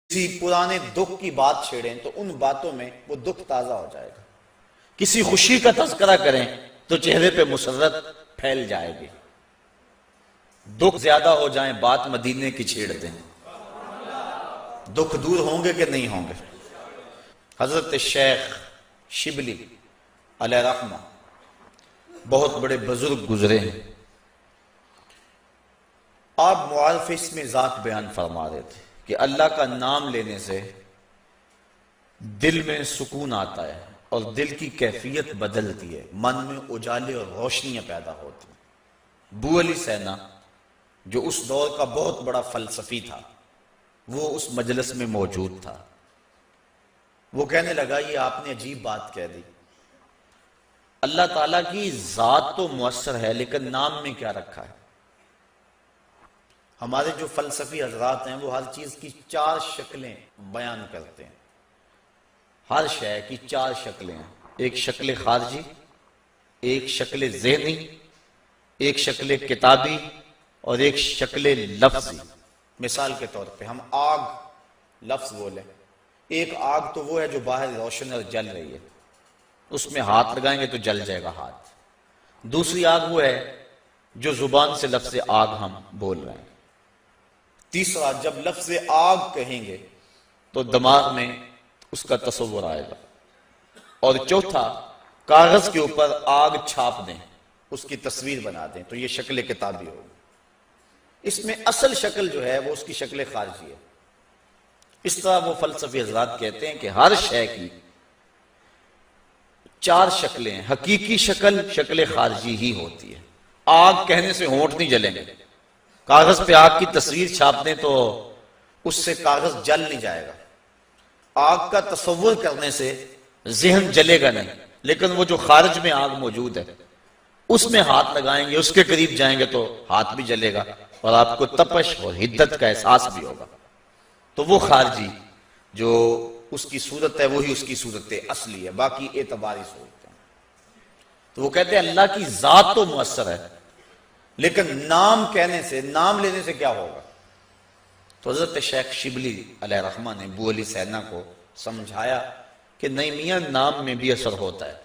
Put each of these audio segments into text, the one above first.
کسی پرانے دکھ کی بات چھیڑیں تو ان باتوں میں وہ دکھ تازہ ہو جائے گا. کسی خوشی کا تذکرہ کریں تو چہرے پہ مسرت پھیل جائے گی. دکھ زیادہ ہو جائیں بات مدینے کی چھیڑ دیں. دکھ دور ہوں گے کہ نہیں ہوں گے؟ حضرت شیخ شبلی علیہ رحمہ بہت بڑے بزرگ گزرے ہیں. آپ معارف اس میں ذات بیان فرما رہے تھے کہ اللہ کا نام لینے سے دل میں سکون آتا ہے اور دل کی کیفیت بدلتی ہے، من میں اجالے اور روشنیاں پیدا ہوتی ہیں. ابو علی سینا جو اس دور کا بہت بڑا فلسفی تھا وہ اس مجلس میں موجود تھا. وہ کہنے لگا یہ آپ نے عجیب بات کہہ دی. اللہ تعالیٰ کی ذات تو مؤثر ہے لیکن نام میں کیا رکھا ہے؟ ہمارے جو فلسفی حضرات ہیں وہ ہر چیز کی 4 شکلیں بیان کرتے ہیں. ہر شے کی 4 شکلیں ہیں. ایک شکل خارجی، ایک شکل ذہنی، ایک شکل کتابی اور ایک شکل لفظی. مثال کے طور پہ ہم آگ لفظ بولیں، ایک آگ تو وہ ہے جو باہر روشن اور جل رہی ہے، اس میں ہاتھ لگائیں گے تو جل جائے گا ہاتھ. دوسری آگ وہ ہے جو زبان سے لفظ آگ ہم بول رہے ہیں. تیسرا جب لفظ آگ کہیں گے تو دماغ میں اس کا تصور آئے گا. اور چوتھا کاغذ کے اوپر آگ چھاپ دیں، اس کی تصویر بنا دیں تو یہ شکل کتابی ہوگی. اس میں اصل شکل جو ہے وہ اس کی شکل خارجی ہے. اس طرح وہ فلسفی حضرات کہتے ہیں کہ ہر شے کی 4 شکلیں ہیں. حقیقی شکل شکل خارجی ہی ہوتی ہے. آگ کہنے سے ہونٹ نہیں جلیں گے. کاغذ پہ آگ کی تصویر چھاپ دیں تو اس سے کاغذ جل نہیں جائے گا. آگ کا تصور کرنے سے ذہن جلے گا نہیں، لیکن وہ جو خارج میں آگ موجود ہے اس میں ہاتھ لگائیں گے، اس کے قریب جائیں گے تو ہاتھ بھی جلے گا اور آپ کو تپش اور حدت کا احساس بھی ہوگا. تو وہ خارجی جو اس کی صورت ہے وہی اس کی صورت اصلی ہے، باقی اعتباری صورت ہے. تو وہ کہتے ہیں اللہ کی ذات تو مؤثر ہے لیکن نام کہنے سے، نام لینے سے کیا ہوگا؟ تو حضرت شیخ شبلی علیہ رحمہ نے ابو علی سینا کو سمجھایا کہ نہیں میاں، نام میں بھی اثر ہوتا ہے،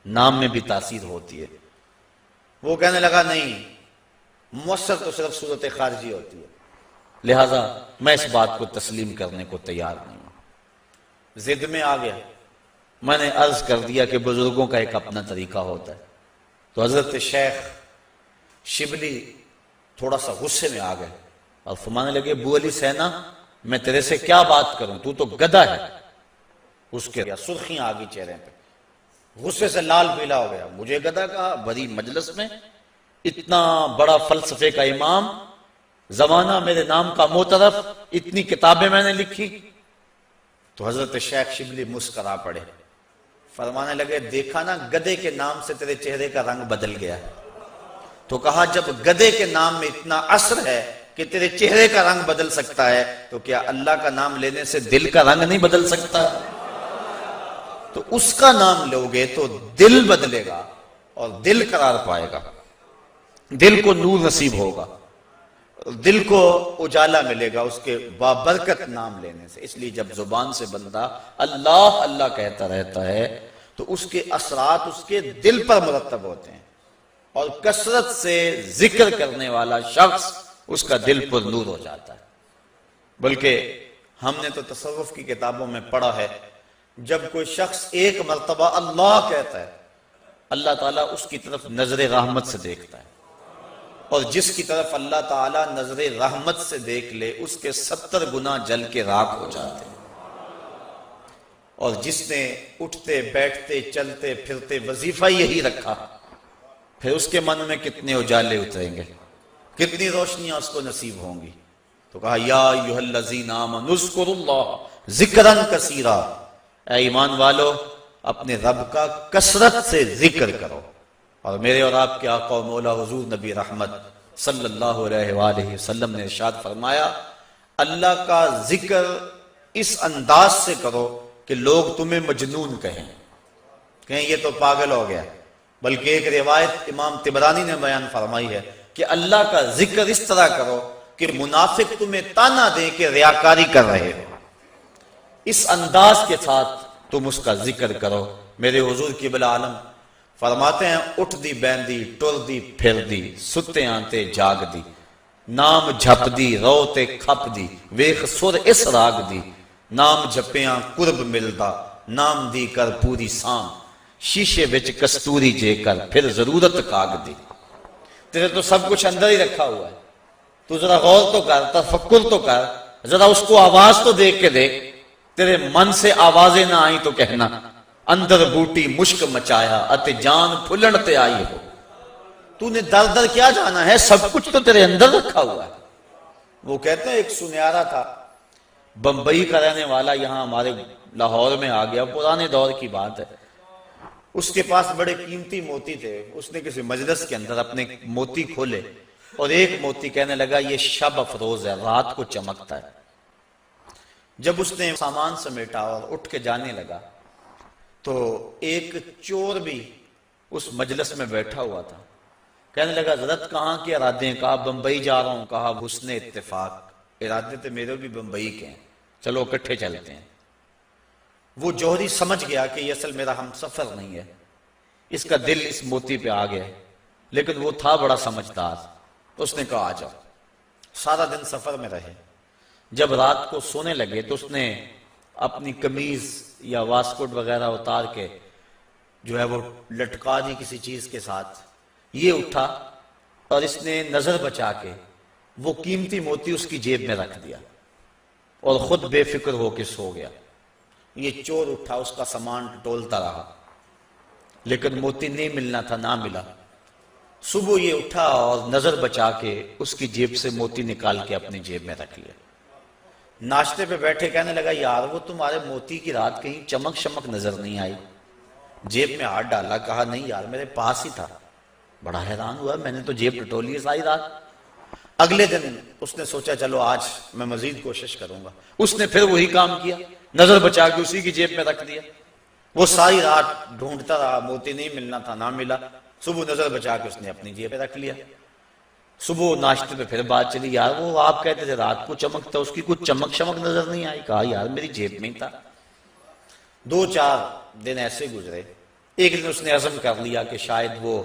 نام میں بھی تاثیر ہوتی ہے. وہ کہنے لگا نہیں، مؤثر تو صرف صورت خارجی ہوتی ہے، لہذا میں اس بات کو تسلیم کرنے کو تیار نہیں ہوں. ضد میں آ گیا. میں نے عرض کر دیا کہ بزرگوں کا ایک اپنا طریقہ ہوتا ہے. تو حضرت شیخ شبلی تھوڑا سا غصے میں آ گئے اور فرمانے لگے ابو علی سینا میں تیرے سے کیا بات کروں، تو تو گدھا ہے. اس کے سرخیاں آ گئی چہرے پہ، غصے سے لال پیلا ہو گیا. مجھے گدھا کہا بڑی مجلس میں، اتنا بڑا فلسفے کا امام، زمانہ میرے نام کا معترف، اتنی کتابیں میں نے لکھی. تو حضرت شیخ شبلی مسکرا پڑے. فرمانے لگے دیکھا نا گدھے کے نام سے تیرے چہرے کا رنگ بدل گیا. تو کہا جب گدھے کے نام میں اتنا اثر ہے کہ تیرے چہرے کا رنگ بدل سکتا ہے تو کیا اللہ کا نام لینے سے دل کا رنگ نہیں بدل سکتا؟ تو اس کا نام لوگے تو دل بدلے گا اور دل قرار پائے گا، دل کو نور نصیب ہوگا، دل کو اجالا ملے گا اس کے بابرکت نام لینے سے. اس لیے جب زبان سے بندہ اللہ اللہ کہتا رہتا ہے تو اس کے اثرات اس کے دل پر مرتب ہوتے ہیں، اور کثرت سے ذکر کرنے والا شخص اس کا دل پر نور ہو جاتا ہے. بلکہ ہم نے تو تصوف کی کتابوں میں پڑھا ہے جب کوئی شخص ایک مرتبہ اللہ کہتا ہے اللہ تعالیٰ اس کی طرف نظر رحمت سے دیکھتا ہے، اور جس کی طرف اللہ تعالیٰ نظر رحمت سے دیکھ لے اس کے 70 گنا جل کے راکھ ہو جاتے ہیں. اور جس نے اٹھتے بیٹھتے چلتے پھرتے وظیفہ یہی رکھا پھر اس کے من میں کتنے اجالے اتریں گے، کتنی روشنیاں اس کو نصیب ہوں گی. تو کہا یا ایھا الذین آمنوا اذکروا اللہ ذکرا کثیرا، اے ایمان والو اپنے رب کا کثرت سے ذکر کرو. اور میرے اور آپ کے آقا و مولا حضور نبی رحمت صلی اللہ علیہ وآلہ وسلم نے ارشاد فرمایا اللہ کا ذکر اس انداز سے کرو کہ لوگ تمہیں مجنون کہیں یہ تو پاگل ہو گیا. بلکہ ایک روایت امام طبرانی نے بیان فرمائی ہے کہ اللہ کا ذکر اس طرح کرو کہ منافق تمہیں تانا دے کہ ریاکاری کر رہے ہو. اس انداز کے ساتھ تم اس کا ذکر کرو۔ میرے حضور قبلہ عالم فرماتے ہیں اٹھ دی بیندی ٹر دی پھر دی ستے آنتے جاگ دی نام جھپ دی رو تے کھپ دی ویخ سر اس راگ دی نام جھپیاں قرب ملدا نام دی کر پوری سام شیشے وچ کستوری جے کر پھر ضرورت کاغ دی۔ تیرے تو سب کچھ اندر ہی رکھا ہوا ہے، تو ذرا غور تو کر، تفکر تو کر، ذرا اس کو آواز تو دیکھ کے دیکھ۔ تیرے من سے آوازیں نہ آئیں تو کہنا اندر بوٹی مشک مچایا اتے جان پھلن تے آئی ہو۔ تو نے در در کیا جانا ہے، سب کچھ تو تیرے اندر رکھا ہوا ہے۔ وہ کہتے ہیں ایک سنیارا تھا بمبئی کا رہنے والا، یہاں ہمارے لاہور میں آ گیا، پرانے دور کی بات ہے۔ اس کے پاس بڑے قیمتی موتی تھے، اس نے کسی مجلس کے اندر اپنے موتی کھولے اور ایک موتی کہنے لگا یہ شب افروز ہے، رات کو چمکتا ہے۔ جب اس نے سامان سمیٹا اور اٹھ کے جانے لگا تو ایک چور بھی اس مجلس میں بیٹھا ہوا تھا، کہنے لگا حضرت کہاں کے ارادے ہیں؟ کہا بمبئی جا رہا ہوں۔ کہا حسن اتفاق، ارادے تو میرے بھی بمبئی کے ہیں، چلو اکٹھے چلتے ہیں۔ وہ جوہری سمجھ گیا کہ یہ اصل میرا ہم سفر نہیں ہے، اس کا دل اس موتی پہ آ گیا، لیکن وہ تھا بڑا سمجھدار، اس نے کہا آ جاؤ۔ سارا دن سفر میں رہے، جب رات کو سونے لگے تو اس نے اپنی قمیض یا واسکوٹ وغیرہ اتار کے جو ہے وہ لٹکا دی کسی چیز کے ساتھ، یہ اٹھا اور اس نے نظر بچا کے وہ قیمتی موتی اس کی جیب میں رکھ دیا اور خود بے فکر ہو کے سو گیا۔ یہ چور اٹھا، اس کا سامان ٹولتا رہا، لیکن موتی نہیں ملنا تھا، نہ ملا۔ صبح یہ اٹھا اور نظر بچا کے اس کی جیب سے موتی نکال کے اپنی جیب میں رکھ لیا۔ ناشتے پہ بیٹھے کہنے لگا یار وہ تمہارے موتی کی رات کہیں چمک شمک نظر نہیں آئی؟ جیب میں ہاتھ ڈالا، کہا نہیں یار میرے پاس ہی تھا۔ بڑا حیران ہوا، میں نے تو جیب ٹٹولی ہے ساری رات۔ اگلے دن اس نے سوچا چلو آج میں مزید کوشش کروں گا، اس نے پھر وہی کام کیا، نظر بچا کے اسی کی جیب میں رکھ دیا۔ وہ ساری رات ڈھونڈتا رہا، موتی نہیں ملنا تھا، نہ ملا۔ صبح نظر بچا کے اس نے اپنی جیب میں رکھ لیا۔ صبح ناشتے پہ پھر بات چلی، یار وہ آپ کہتے تھے رات کو چمکتا، اس کی کچھ چمک شمک نظر نہیں آئی؟ کہا یار میری جیب میں ہی تھا۔ 2-4 دن ایسے گزرے۔ ایک دن اس نے عزم کر لیا کہ شاید وہ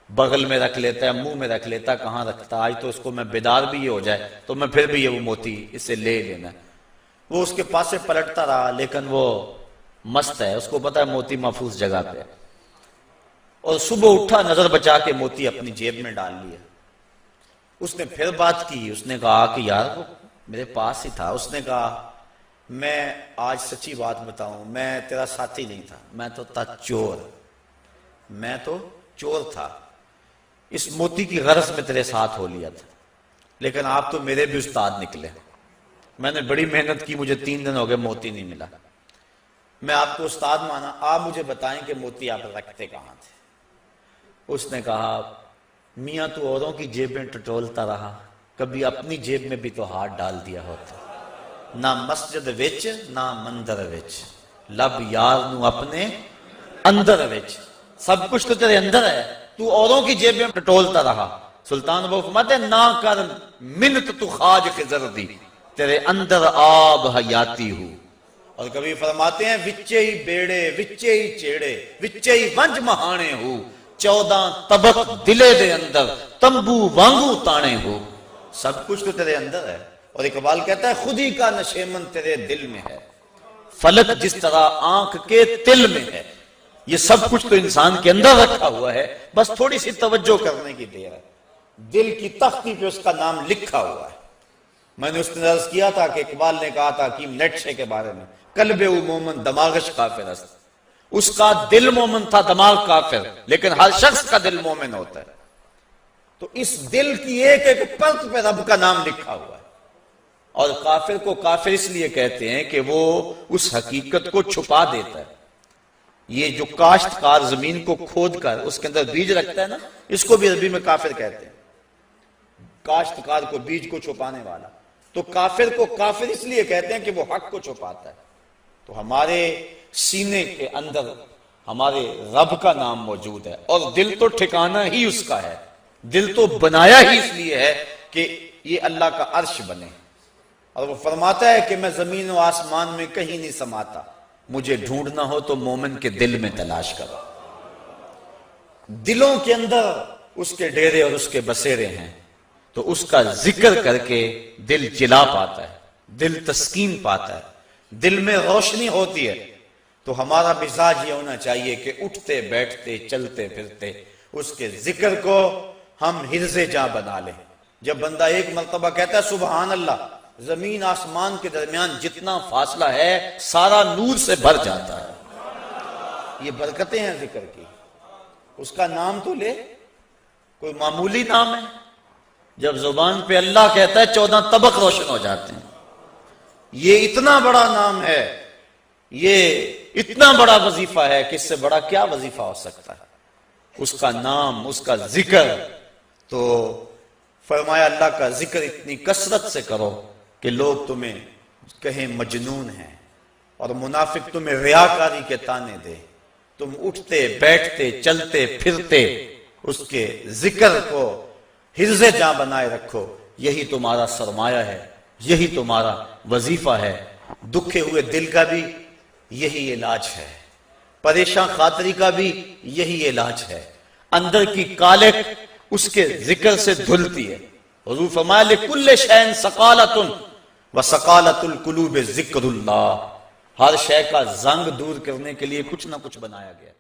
بغل میں رکھ لیتا ہے، منہ میں رکھ لیتا، کہاں رکھتا، آج تو اس کو میں بیدار بھی یہ ہو جائے تو میں پھر بھی یہ وہ موتی اسے لے لینا۔ وہ اس کے پاس سے پلٹتا رہا، لیکن وہ مست ہے، اس کو پتا ہے موتی محفوظ جگہ پہ، اور صبح اٹھا نظر بچا کے موتی اپنی جیب میں ڈال لیا۔ اس نے پھر بات کی، اس نے کہا کہ یار وہ میرے پاس ہی تھا۔ اس نے کہا میں آج سچی بات بتاؤں، میں تیرا ساتھی نہیں تھا، میں تو تھا چور، میں تو چور تھا، اس موتی کی غرض میں تیرے ساتھ ہو لیا تھا، لیکن آپ تو میرے بھی استاد نکلے، میں نے بڑی محنت کی، مجھے 3 دن ہو گئے موتی نہیں ملا، میں آپ کو استاد مانا، آپ مجھے بتائیں کہ موتی آپ رکھتے کہاں تھے؟ اس نے کہا میاں تو اوروں کی جیبیں ٹٹولتا رہا، کبھی اپنی جیب میں بھی تو ہاتھ ڈال دیا ہوتا، نہ مسجد وچ نہ مندر وچ، لب یار نو اپنے اندر وچ، سب کچھ تو تیرے اندر ہے، تو اوروں کی جیب میں ٹٹولتا رہا۔ سلطان وہ فرماتے ہیں نہ کر منت تو خاج خضر دی، تیرے اندر آب حیاتی ہو۔ اور کبھی فرماتے ہیں وچے ہی بیڑے وچے ہی چیڑے وچے ہی ونج مہانے ہو، 14 طبق دلے دے اندر تمبو وانگو تانے ہو، سب کچھ تو تیرے اندر ہے۔ اور اقبال کہتا ہے خود ہی کا نشیمن تیرے دل میں ہے، فلک جس طرح آنکھ کے تل میں ہے، یہ سب کچھ تو انسان کے اندر رکھا ہوا ہے، بس تھوڑی سی توجہ کرنے کی دیر ہے۔ دل کی تختی پہ اس کا نام لکھا ہوا ہے۔ میں نے اس نے عرض کیا تھا کہ اقبال نے کہا تھا حکیم نیٹشے کے بارے میں، قلب او مومن دماغش کافر است، اس کا دل مومن تھا، دماغ کافر، لیکن ہر شخص کا دل مومن ہوتا ہے۔ تو اس دل کی ایک ایک پرت پہ رب کا نام لکھا ہوا ہے۔ اور کافر کو کافر اس لیے کہتے ہیں کہ وہ اس حقیقت کو چھپا دیتا ہے۔ یہ جو کاشتکار زمین کو کھود کر اس کے اندر بیج رکھتا ہے نا، اس کو بھی عربی میں کافر کہتے ہیں، کاشتکار کو بیج کو چھپانے والا۔ تو کافر کو کافر اس لیے کہتے ہیں کہ وہ حق کو چھپاتا ہے۔ تو ہمارے سینے کے اندر ہمارے رب کا نام موجود ہے، اور دل تو ٹھکانہ ہی اس کا ہے، دل تو بنایا ہی اس لیے ہے کہ یہ اللہ کا عرش بنے۔ اور وہ فرماتا ہے کہ میں زمین و آسمان میں کہیں نہیں سماتا، مجھے ڈھونڈنا ہو تو مومن کے دل میں تلاش کرو۔ دلوں کے اندر اس کے ڈیرے اور اس کے بسیرے ہیں، تو اس کا ذکر کر کے دل جلا پاتا ہے، دل تسکین پاتا ہے، دل میں روشنی ہوتی ہے۔ تو ہمارا مزاج یہ ہونا چاہیے کہ اٹھتے بیٹھتے چلتے پھرتے اس کے ذکر کو ہم حرز جاں بنا لیں۔ جب بندہ ایک مرتبہ کہتا ہے سبحان اللہ، زمین آسمان کے درمیان جتنا فاصلہ ہے سارا نور سے بھر جاتا ہے۔ یہ برکتیں ہیں ذکر کی۔ اس کا نام تو لے، کوئی معمولی نام ہے؟ جب زبان پہ اللہ کہتا ہے 14 طبق روشن ہو جاتے ہیں۔ یہ اتنا بڑا نام ہے، یہ اتنا بڑا وظیفہ ہے کہ اس سے بڑا کیا وظیفہ ہو سکتا ہے؟ اس کا نام، اس کا ذکر۔ تو فرمایا اللہ کا ذکر اتنی کثرت سے کرو کہ لوگ تمہیں کہیں مجنون ہیں، اور منافق تمہیں ریاکاری کے طعنے دے۔ تم اٹھتے بیٹھتے چلتے پھرتے اس کے ذکر کو حرز جاں بنائے رکھو، یہی تمہارا سرمایہ ہے، یہی تمہارا وظیفہ ہے۔ دکھے ہوئے دل کا بھی یہی علاج ہے، پریشان خاطری کا بھی یہی علاج ہے۔ اندر کی کالک اس کے ذکر سے دھلتی ہے۔ حضور فرمایا لِكُلِّ شَيْءٍ سَقَالَةٌ وَسَقَالَةُ الْقُلُوبِ ذِكْرُ اللَّهِ۔ ہر شے کا زنگ دور کرنے کے لیے کچھ نہ کچھ بنایا گیا۔